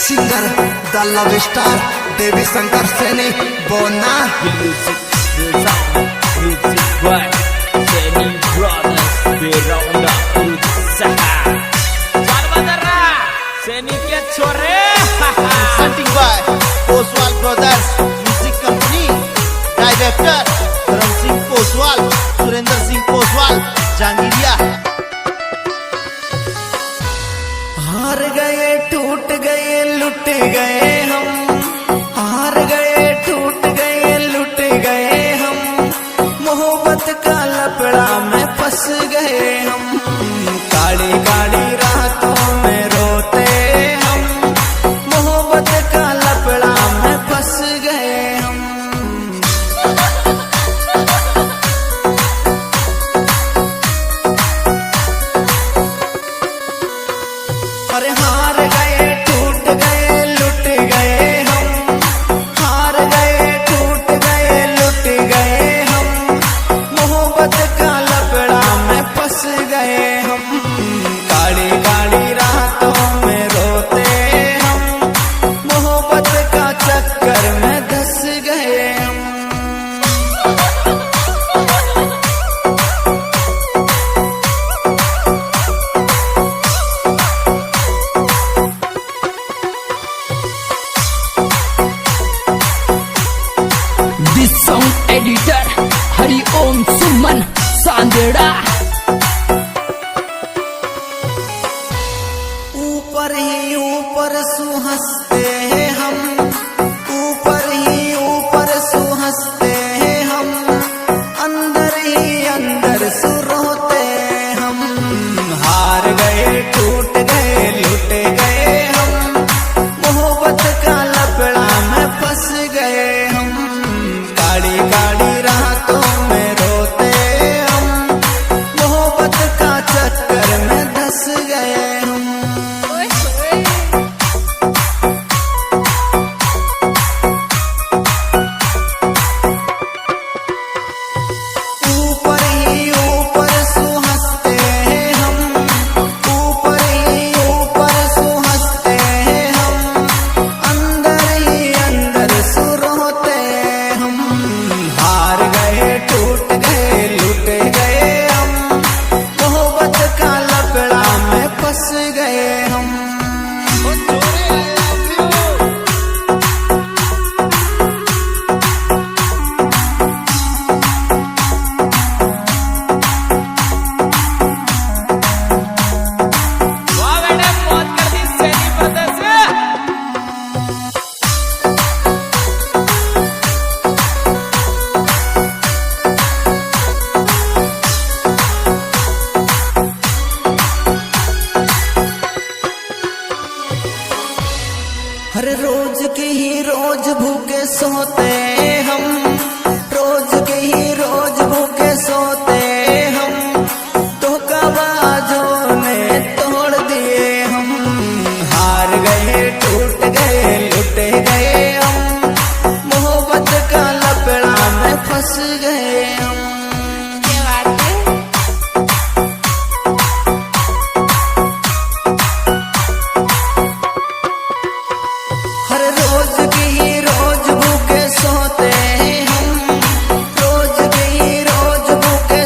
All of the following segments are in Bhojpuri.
सिंगर द लव स्टार देवी शंकर सैनी बोना सैनी के छोरे presenting by Oswal Brothers Music Company, Director Dharam Singh Oswal, Surendra Singh Oswal, Jangiriya। हार गए टूट गए लुट गए हम, हार गए टूट गए लुट गए हम, मोहब्बत का लपड़ा में फंस गए हम, काली काली रातों में रोते हम, मोहब्बत का लपड़ा में फंस गए हम। अरे हार गए टूट गए लुट गए हम, हार गए टूट गए लुट गए हम, मोहब्बत का लपड़ा में फंस गए हम, काली काली रातों में रोते हम, मोहब्बत का चक्कर में धस गए हम। दिस सॉन्ग एडिटर हरि ओम सुमन सांदेड़ा। ऊपर ही ऊपर सुहंसते हैं हम, ऊपर ही ऊपर सुहंसते हैं हम, अंदर ही अंदर सुरोते हम, हार गए टूट गए लुट गए हम, मोहब्बत का लपड़ा में फंस गए हम, काली काली रातों में रोते हम, मोहब्बत का चक्कर में धस गए हम। ऊपर ही ऊपर सुहंसते हैं हम, ऊपर ही ऊपर सुहंसते हैं हम, अंदर ही अंदर सुरोते हम, हार गए टूट गए लुट गए हम, मोहब्बत का लपड़ा में फंस गए हम। वाह बेटे मौत कर दी सैनी ब्रदर्स। हर रोज के ही रोज भूखे सोते हम, रोज के ही रोज भूखे सोते हम, धोखाबाजों ने तोड़ दिए हम, हार गए टूट गए लुट गए हम, मोहब्बत का लपड़ा में फंस गए हम। हर रोज की ही रोज भूखे सोते हैं हम, रोज की ही रोज भूखे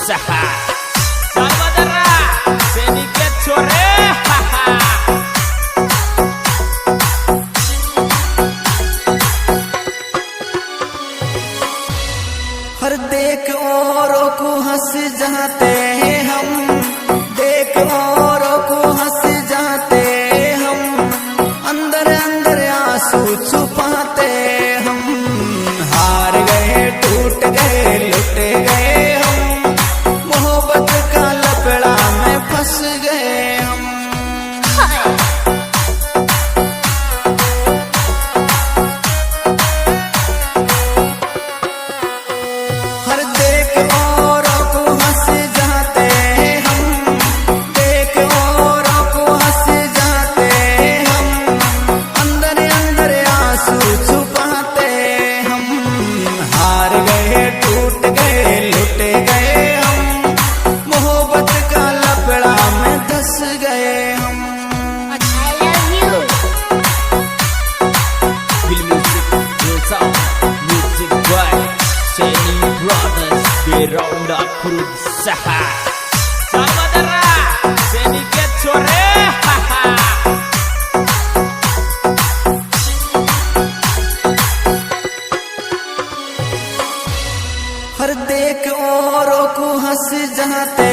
berusaha. Saudara, seni ke chore. हर देख औरों को हंस जाते हम, देख औरों को हंस जाते हम, अंदर अंदर आंसू छुपाते हम। हार गए, टूट गए, लुट गए हम, मोहब्बत का लपड़ा में फंस गए हम। हर देख औरों को हंस जाते हम, देख औरों को हंस जाते हम, अंदर अंदर आंसू छुपाते हम। हार गए, टूट गए, लुट गए हम, मोहब्बत का लपड़ा में धंस गए हम। Feel music, feel sound, music boy. Seni Brothers beronda berusaha. Saudara, seni ke chore. हर देख औरों को हंस जाते